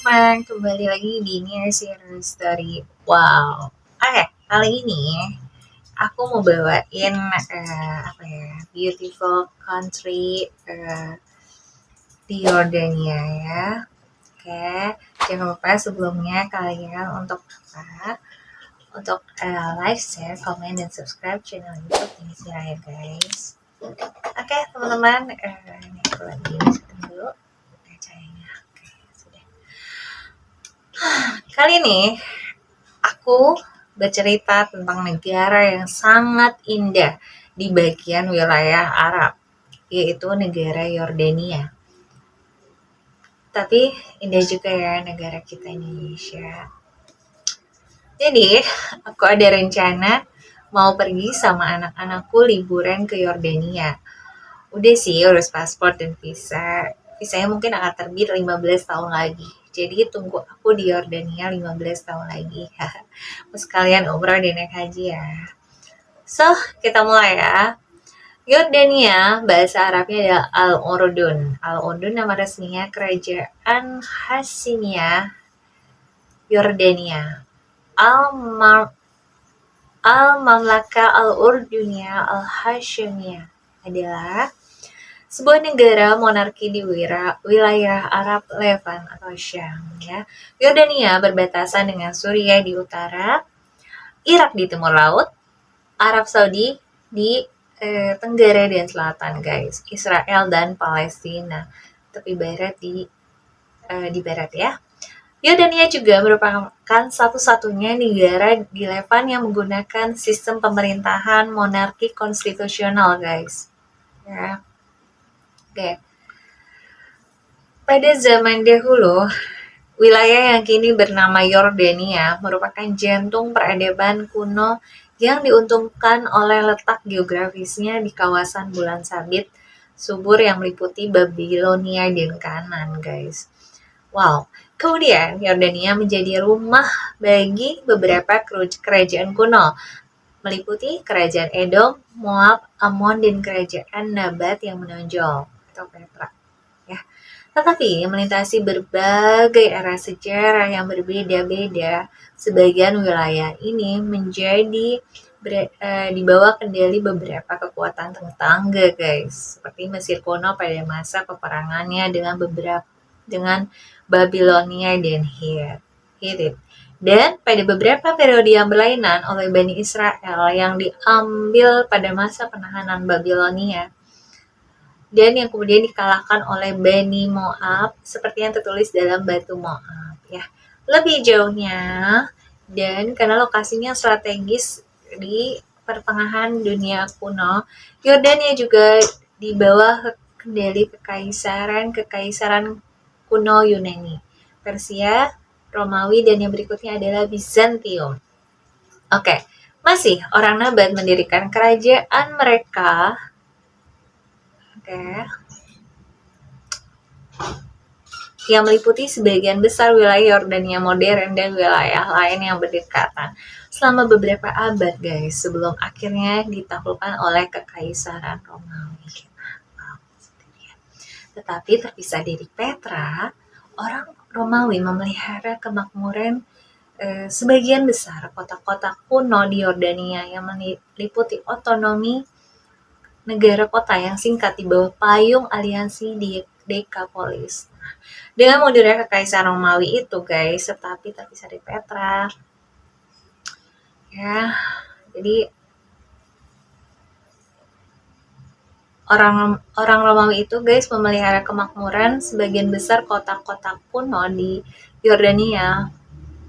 teman-teman, kembali lagi di Near Zero Story. Wow. Oke, kali ini aku mau bawain beautiful country di Yordania ya. Oke, jangan lupa sebelumnya kalian untuk like, share, komen, dan subscribe channel YouTube ini ya guys. Oke, teman-teman, ini aku lagi setting dulu cahayanya. Oke, sudah. Kali ini aku bercerita tentang negara yang sangat indah di bagian wilayah Arab, yaitu negara Yordania. Tapi indah juga ya negara kita Indonesia. Jadi, aku ada rencana mau pergi sama anak-anakku liburan ke Yordania. Udah sih urus paspor dan visa. Visanya mungkin akan terbit 15 tahun lagi. Jadi tunggu aku di Yordania 15 tahun lagi. Terus kalian umroh dan naik haji ya. So, kita mulai ya. Yordania, bahasa Arabnya adalah Al-Urdun. Al-Urdun nama resminya Kerajaan Hasimiyah Yordania. Al-Mamlaka Al-Urduniyah Al-Hashimiyah adalah sebuah negara monarki di wilayah Arab Levant atau Syam ya. Yordania berbatasan dengan Suriah di utara, Irak di timur laut, Arab Saudi di tenggara dan selatan guys, Israel dan Palestina tepi barat di barat ya. Yordania juga merupakan satu-satunya negara di Levant yang menggunakan sistem pemerintahan monarki konstitusional guys ya. Oke. Pada zaman dahulu, wilayah yang kini bernama Yordania merupakan jantung peradaban kuno yang diuntungkan oleh letak geografisnya di kawasan bulan sabit subur yang meliputi Babilonia dan Kanan, guys. Wow. Kemudian, Yordania menjadi rumah bagi beberapa kerajaan kuno, meliputi kerajaan Edom, Moab, Ammon, dan kerajaan Nabat yang menonjol atau Petra. Ya. Tetapi melintasi berbagai era sejarah yang berbeda-beda, sebagian wilayah ini menjadi di bawah kendali beberapa kekuatan tetangga, guys. Seperti Mesir kuno pada masa peperangannya dengan Babilonia dan Hittite. Dan pada beberapa periode yang berlainan oleh Bani Israel yang diambil pada masa penahanan Babilonia dan yang kemudian dikalahkan oleh Bani Moab seperti yang tertulis dalam Batu Moab ya. Lebih jauhnya dan karena lokasinya strategis di pertengahan dunia kuno, Yordania juga di bawah kendali kekaisaran kuno Yunani, Persia, Romawi, dan yang berikutnya adalah Bizantium. Oke, masih orang Nabat mendirikan kerajaan mereka. Yang meliputi sebagian besar wilayah Yordania modern dan wilayah lain yang berdekatan selama beberapa abad guys, sebelum akhirnya ditaklukkan oleh Kekaisaran Romawi. Tetapi terpisah dari Petra, orang Romawi memelihara kemakmuran sebagian besar kota-kota kuno di Yordania yang meliputi otonomi negara kota yang singkat di bawah payung aliansi di Decapolis. Dengan mundurnya Kekaisaran Romawi itu guys, tetapi terpisah dari Petra. Ya, jadi orang Romawi itu guys memelihara kemakmuran sebagian besar kota-kota kuno di Yordania,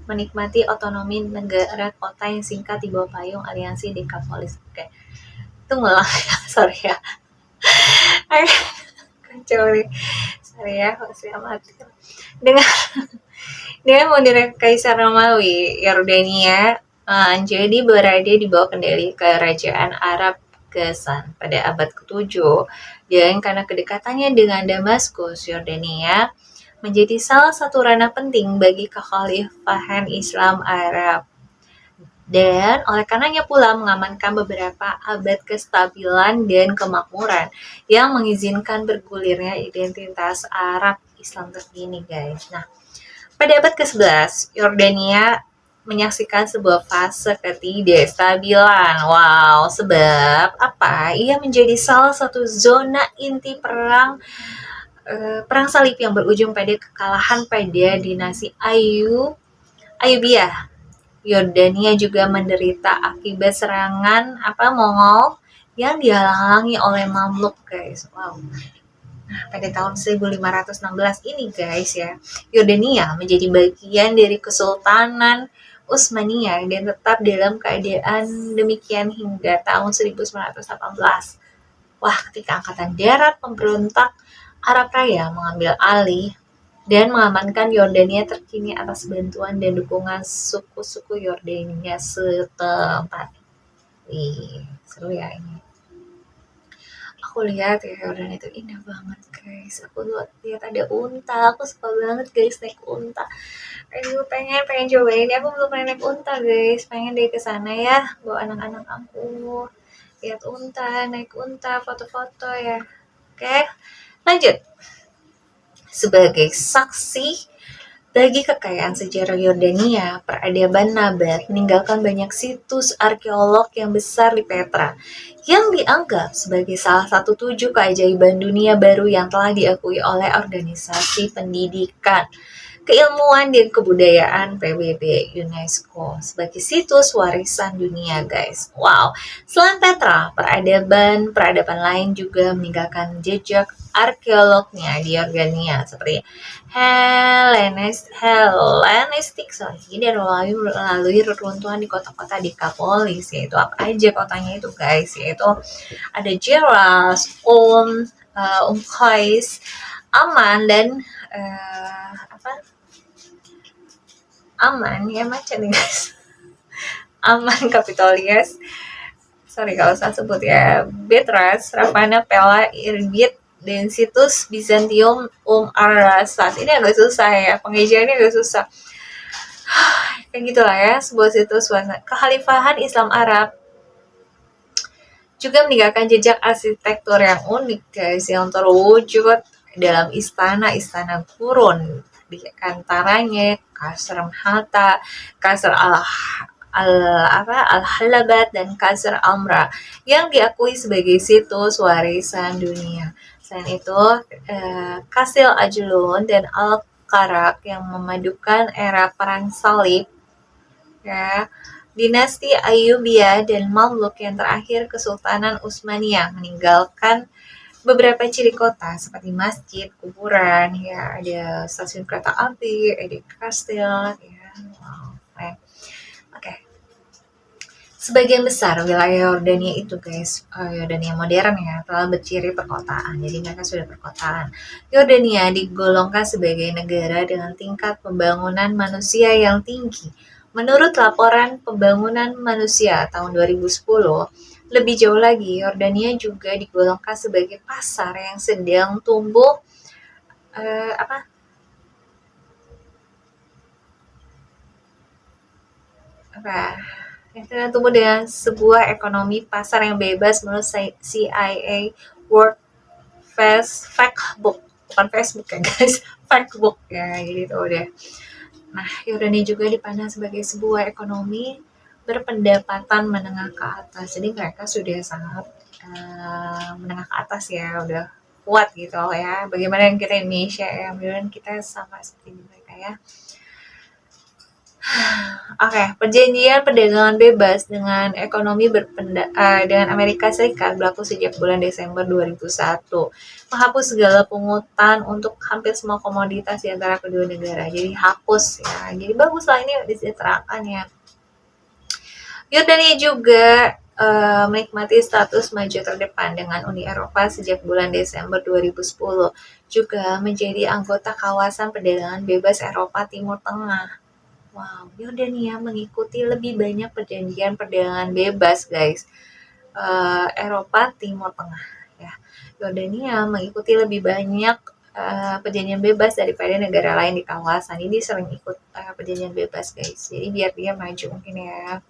menikmati otonomi negara kota yang singkat di bawah payung aliansi Decapolis. Oke. Itu ngulang ya, sorry ya. Kacau nih. Sorry ya, saya mati. Dengan mundurnya Kaisar Romawi, Yordania jadi berada di bawah kendali Kerajaan Arab Ghassan pada abad ke-7. Dan karena kedekatannya dengan Damaskus, Yordania menjadi salah satu ranah penting bagi kekhalifahan Islam Arab. Dan oleh karenanya pula mengamankan beberapa abad kestabilan dan kemakmuran yang mengizinkan bergulirnya identitas Arab Islam terkini guys. Nah, Pada abad ke-11, Yordania menyaksikan sebuah fase ketidakstabilan. Wow, sebab apa? Ia menjadi salah satu zona inti perang salib yang berujung pada kekalahan pada dinasti Ayyubiyah. Yordania juga menderita akibat serangan Mongol yang dihalangi oleh Mamluk, guys. Wow. Nah, pada tahun 1516 ini, guys, ya, Yordania menjadi bagian dari Kesultanan Utsmaniyah dan tetap dalam keadaan demikian hingga tahun 1918. Wah, ketika Angkatan Darat pemberontak Arab Raya mengambil alih dan mengamankan Yordania terkini atas bantuan dan dukungan suku-suku Yordania setempat. Wih, seru ya ini. Aku lihat ya Yordania itu indah banget, guys. Aku lihat ada unta, aku suka banget, guys, naik unta. Aduh, pengen cobain. Aku belum pernah naik unta, guys. Pengen deh ke sana ya, bawa anak-anak aku. Lihat unta, naik unta, foto-foto ya. Oke, lanjut. Sebagai saksi bagi kekayaan sejarah Yordania, peradaban Nabat meninggalkan banyak situs arkeolog yang besar di Petra, yang dianggap sebagai salah satu 7 keajaiban dunia baru yang telah diakui oleh organisasi pendidikan, keilmuan dan kebudayaan PBB UNESCO sebagai situs warisan dunia, guys. Wow. Selain Petra, peradaban lain juga meninggalkan jejak arkeolognya di Yordania seperti Hellenistik dan melalui reruntuhan di kota-kota Decapolis, yaitu apa aja kotanya itu, guys, yaitu ada Geras, Qais, Aman, dan Aman ya, macam nih, guys. Aman, Kapitolias, sorry kalau saya sebut ya, Betras, Ravana, Pella, Irbit, dan situs Bizantium Arrasas. Ini agak susah ya, pengejaannya agak susah. Kayak gitulah ya, sebuah situs kekhalifahan Islam Arab juga meninggalkan jejak arsitektur yang unik, guys, yang terwujud dalam istana-istana kurun. Di antaranya Kasr Hatta, Kasr Al-Halabat, dan Kasr Amra yang diakui sebagai situs warisan dunia. Selain itu, Kastil Ajlun dan Al-Qarak yang memadukan era perang salib, ya, dinasti Ayyubiyah dan Mamluk yang terakhir Kesultanan Utsmaniyah, meninggalkan beberapa ciri kota seperti masjid, kuburan, ya, ada stasiun kereta api, ada kastil, ya. Wow. Oke. Sebagian besar wilayah Yordania itu, guys, Yordania modern ya, telah berciri perkotaan. Jadi mereka sudah perkotaan. Yordania digolongkan sebagai negara dengan tingkat pembangunan manusia yang tinggi. Menurut laporan pembangunan manusia tahun 2010, lebih jauh lagi, Yordania juga digolongkan sebagai pasar yang sedang tumbuh yang sedang tumbuh dengan sebuah ekonomi pasar yang bebas menurut CIA World Factbook, bukan Facebook ya, guys, Factbook ya, gitu udah. Nah, Yordania juga dipandang sebagai sebuah ekonomi berpendapatan menengah ke atas. Jadi mereka sudah sangat menengah ke atas ya, udah kuat gitu ya. Bagaimana yang kita Indonesia ya, mudah-mudahan kita sama seperti mereka ya. Oke, perjanjian perdagangan bebas dengan dengan Amerika Serikat berlaku sejak bulan Desember 2001, menghapus segala pungutan untuk hampir semua komoditas di antara kedua negara. Jadi hapus ya. Jadi bagus lah, ini disejahterakan ya. Yordania juga menikmati status maju terdepan dengan Uni Eropa sejak bulan Desember 2010, juga menjadi anggota kawasan perdagangan bebas Eropa Timur Tengah. Wow, Yordania mengikuti lebih banyak perjanjian perdagangan bebas, guys, Eropa Timur Tengah ya. Yordania mengikuti lebih banyak perjanjian bebas daripada negara lain di kawasan. Ini sering ikut perjanjian bebas, guys. Jadi biar dia maju mungkin ya.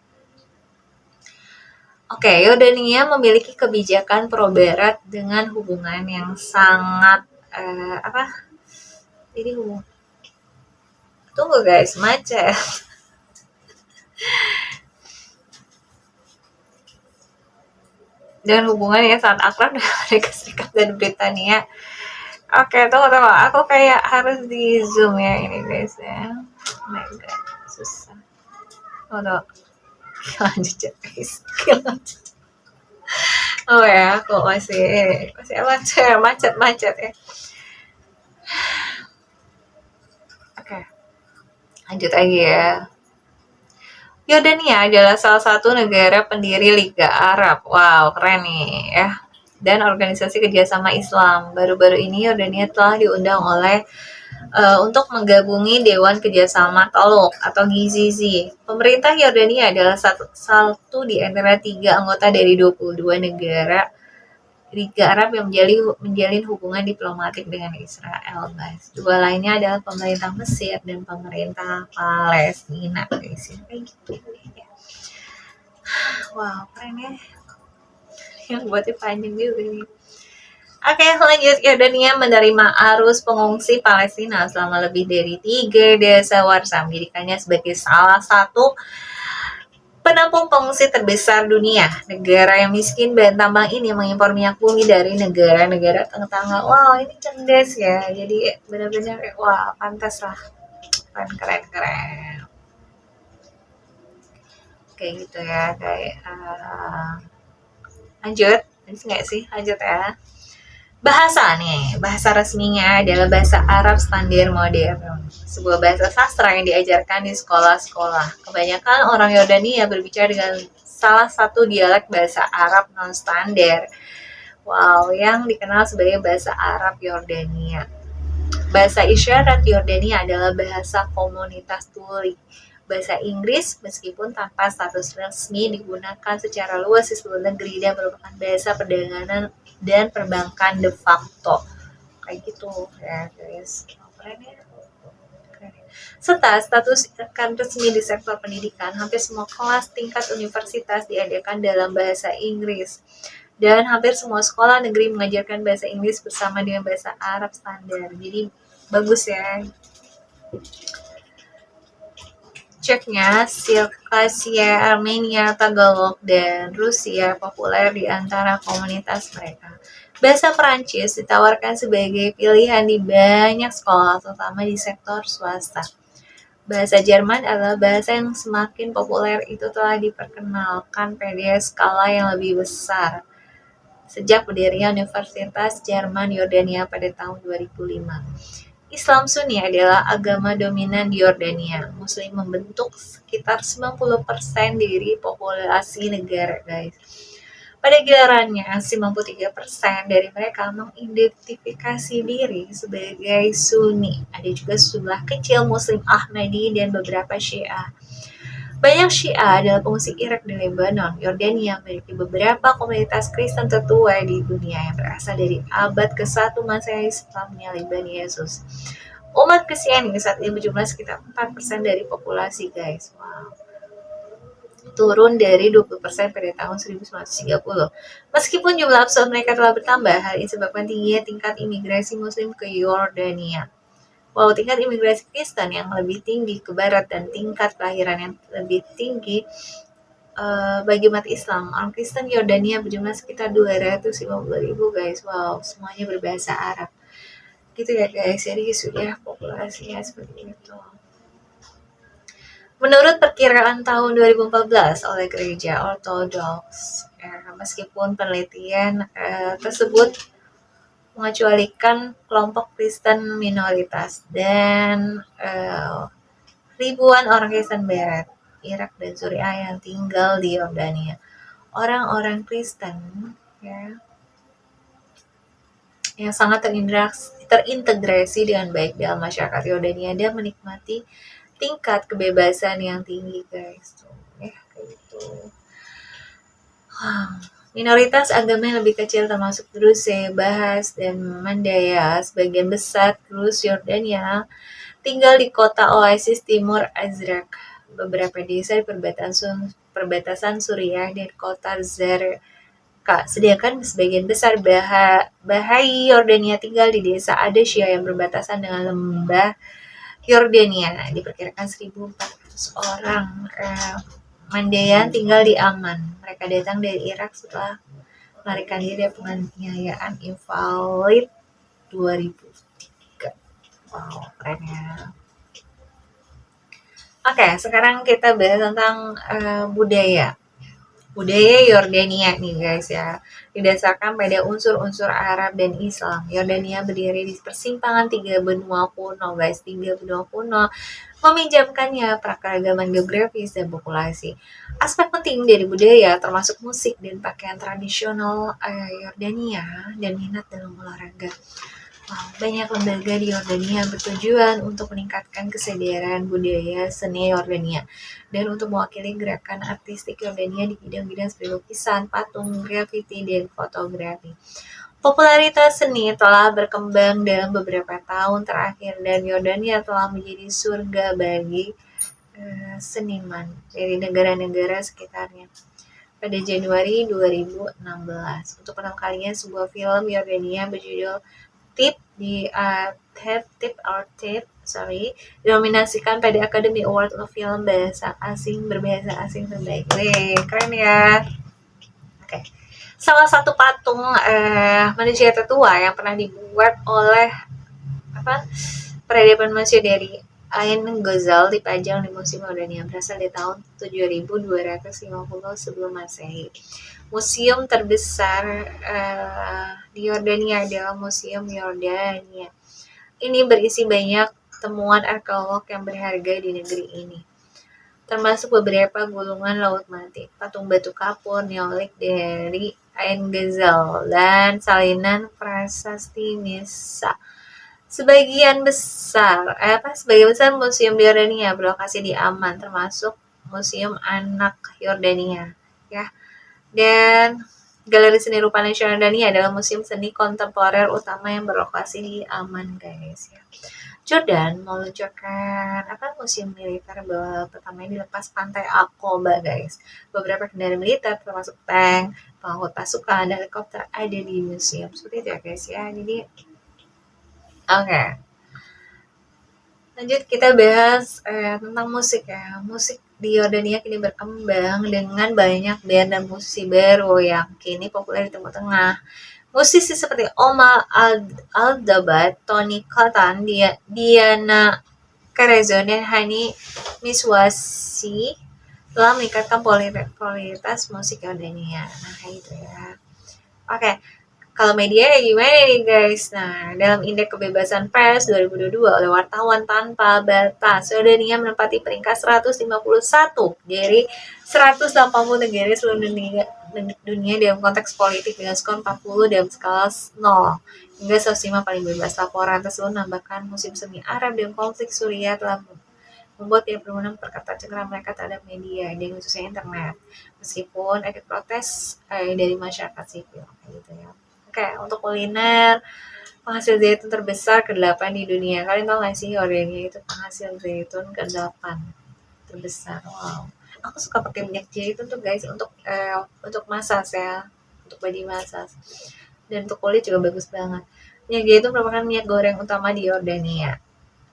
Oke, Yordania memiliki kebijakan pro-barat dengan hubungan yang sangat guys, macet. Dan hubungannya sangat akrab dengan Amerika Serikat dan Britania. Oke, tunggu. Aku kayak harus di zoom ya ini guys ya. Oh my god, susah. Tunggu. Lanjut guys. Oh ya, aku masih macet ya. Oke, lanjut lagi ya. Yordania adalah salah satu negara pendiri Liga Arab. Wow, keren nih ya. Dan Organisasi Kerjasama Islam. Baru-baru ini Yordania telah diundang oleh untuk menggabungi Dewan Kerjasama Tolok atau GCC. Pemerintah Yordania adalah satu di antara 3 anggota dari 22 negara Liga Arab yang menjalin hubungan diplomatik dengan Israel, guys. 2 lainnya adalah pemerintah Mesir dan pemerintah Palestina, guys. Kayak gitu ya. Wow, keren ya. Yang buatnya panjang juga nih. Oke, lanjut. Yordania menerima arus pengungsi Palestina selama lebih dari 3 dasawarsa, menjadikannya sebagai salah satu penampung pengungsi terbesar dunia. Negara yang miskin bahan tambang ini mengimpor minyak bumi dari negara-negara tetangga. Wow, ini cerdas ya. Jadi benar-benar wah, pantas lah. Keren. Kayak gitu ya, kayak lanjut. Nggak sih? Lanjut ya. Bahasa nih, bahasa resminya adalah bahasa Arab standar modern, sebuah bahasa sastra yang diajarkan di sekolah-sekolah. Kebanyakan orang Yordania berbicara dengan salah satu dialek bahasa Arab non-standar. Wow, yang dikenal sebagai bahasa Arab Yordania. Bahasa isyarat Yordania adalah bahasa komunitas tuli. Bahasa Inggris, meskipun tanpa status resmi, digunakan secara luas di seluruh negeri dan merupakan bahasa perdagangan dan perbankan de facto. Kayak gitu ya guys. Keren ya. Serta status rekan resmi di sektor pendidikan, hampir semua kelas tingkat universitas diadakan dalam bahasa Inggris. Dan hampir semua sekolah negeri mengajarkan bahasa Inggris bersama dengan bahasa Arab standar. Jadi bagus ya. Ceknya, Circassia, Armenia, Tagalog, dan Rusia populer di antara komunitas mereka. Bahasa Perancis ditawarkan sebagai pilihan di banyak sekolah, terutama di sektor swasta. Bahasa Jerman adalah bahasa yang semakin populer, itu telah diperkenalkan pada skala yang lebih besar sejak berdirinya Universitas Jerman Yordania pada tahun 2005. Islam Sunni adalah agama dominan di Yordania. Muslim membentuk sekitar 90% dari populasi negara, guys. Pada gilirannya, 93% dari mereka mengidentifikasi diri sebagai Sunni. Ada juga sejumlah kecil Muslim Ahmadi dan beberapa Syiah. Banyak Syiah adalah pengungsi Irak dan Lebanon. Yordania memiliki beberapa komunitas Kristen tertua di dunia yang berasal dari abad ke-1 Masehi setelahnya Libani Yesus. Umat Kristiani saat ini berjumlah sekitar 4% dari populasi, guys. Wow. Turun dari 20% pada tahun 1930. Meskipun jumlah absolut mereka telah bertambah, hal ini disebabkan tingginya tingkat imigrasi Muslim ke Yordania. Wow, tingkat imigrasi Kristen yang lebih tinggi ke barat dan tingkat kelahiran yang lebih tinggi bagi umat Islam. Orang Kristen Yordania berjumlah sekitar 250.000, guys. Wow, semuanya berbahasa Arab. Gitu ya guys, jadi sudah populasinya seperti itu. Menurut perkiraan tahun 2014 oleh Gereja Ortodoks, meskipun penelitian tersebut mengecualikan kelompok Kristen minoritas dan ribuan orang Kristen Barat, Irak dan Suriah yang tinggal di Yordania. Orang-orang Kristen ya, yang sangat terintegrasi dengan baik dalam masyarakat Yordania dan menikmati tingkat kebebasan yang tinggi, guys. Ya, kayak gitu. Minoritas agama yang lebih kecil termasuk Druze, Bahas, dan Mandaya. Sebagian besar Druz Yordania tinggal di kota Oasis Timur Azraq, beberapa desa di perbatasan Suriah dan kota Zarqa. Sedangkan sebagian besar Bahai Yordania tinggal di desa Adashia yang berbatasan dengan lembah Yordania diperkirakan 1.400 orang Mandaian tinggal di Amman. Mereka datang dari Irak setelah melarikan diri dari penganiayaan invalid 2003. Wow, keren ya. Oke, sekarang kita bahas tentang budaya Yordania nih guys ya. Didasarkan pada unsur-unsur Arab dan Islam, Yordania berdiri di persimpangan 3 benua kuno guys. 3 benua kuno meminjamkannya prakeragaman geografis dan populasi. Aspek penting dari budaya termasuk musik dan pakaian tradisional Yordania dan minat dalam olahraga. Banyak lembaga di Yordania bertujuan untuk meningkatkan kesadaran budaya seni Yordania dan untuk mewakili gerakan artistik Yordania di bidang-bidang seperti lukisan, patung, grafiti, dan fotografi. Popularitas seni telah berkembang dalam beberapa tahun terakhir dan Yordania telah menjadi surga bagi seniman dari negara-negara sekitarnya. Pada Januari 2016, untuk pertama kalinya sebuah film Yordania berjudul Tip dinominasikan pada Academy Award untuk film berbahasa asing terbaik. Wih, keren ya. Oke. Salah satu patung manusia tertua yang pernah dibuat oleh peradaban manusia dari Ain Ghazal dipajang di Museum Yordania berasal dari tahun 7250 sebelum Masehi. Museum terbesar di Yordania adalah Museum Yordania. Ini berisi banyak temuan arkeolog yang berharga di negeri ini, termasuk beberapa gulungan laut mati, patung batu kapur Neolit dari Ain Ghazal, dan salinan prasasti Nisa. Sebagian besar museum di Yordania berlokasi di Amman, termasuk Museum Anak Yordania, ya. Dan Galeri Seni Rupa Nasional Yordania adalah museum seni kontemporer utama yang berlokasi di Amman, guys. Ya. Jordan meluncurkan museum militer pertama di lepas pantai Aqaba, guys. Beberapa kendaraan militer termasuk tank, pengangkut pasukan, dan helikopter ada di museum. Seperti itu ya, guys ya. Jadi oke. Lanjut kita bahas tentang musik ya. Musik di Yordania kini berkembang dengan banyak band dan musisi baru yang kini populer di Timur Tengah. Musisi seperti Omar Al-Dabat, Tony Cotton, Diana Carezon, dan Hani Miswasi telah meningkatkan popularitas musik Yordania. Nah, kayak gitu ya. Oke. Kalau media gimana nih guys? Nah, dalam Indeks Kebebasan Pers 2022 oleh Wartawan Tanpa Batas, Yordania menempati peringkat 151 dari 180 negara seluruh dunia dalam konteks politik dengan skor 40 dalam skala 0 hingga 105 paling bebas. Laporan tersebut menambahkan musim semi Arab dan konflik Suriah telah membuat tiap berwenang memperketat cengkeraman mereka terhadap media dan khususnya internet, meskipun ada protes dari masyarakat sipil, gitu ya. Oke, untuk kuliner, penghasil zaitun terbesar ke-8 di dunia. Kalian tahu nggak sih Yordania itu penghasil zaitun ke-8 terbesar? Wow. Aku suka pakai minyak zaitun tuh guys untuk massage ya, untuk body massage. Dan untuk kulit juga bagus banget. Minyak zaitun merupakan minyak goreng utama di Yordania.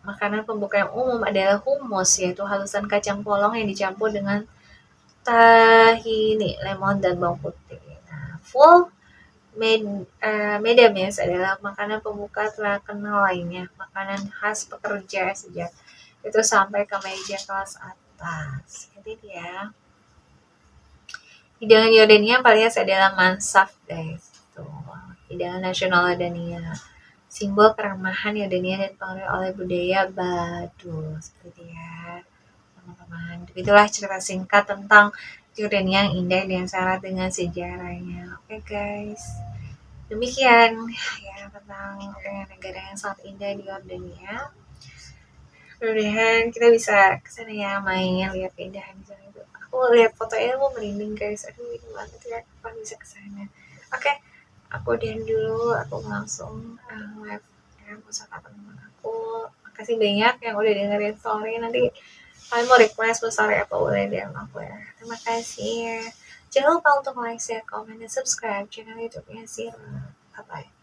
Makanan pembuka yang umum adalah hummus, yaitu halusan kacang polong yang dicampur dengan tahini, lemon, dan bawang putih. Nah, full medames adalah makanan pembuka terkenal lainnya, makanan khas pekerja sejak itu sampai ke meja kelas atas. Jadi dia hidangan Yordania paling khas adalah mansaf, guys. Tuh, hidangan nasional Yordania, simbol keramahan Yordania dan pengaruh oleh budaya Badu. Seperti ya, teman-teman. Itulah cerita singkat tentang Yordania yang indah dan syarat dengan sejarahnya. Oke, guys. Demikian ya tentang negara yang sangat indah di Yordania. Mudah-mudahan kita bisa kesana ya, main lihat keindahan di sana itu. Aku lihat fotonya mau merinding guys. Aduh, itu banget ya, kapan bisa kesana. Oke, aku udahan dulu. Aku langsung live ya, aku sama teman aku. Makasih banyak yang udah dengerin story. Nanti kalian mau request story apa boleh DM aku ya. Terima kasih. Jangan lupa untuk like, share, komen, dan subscribe channel YouTube-nya Sir. Bye-bye.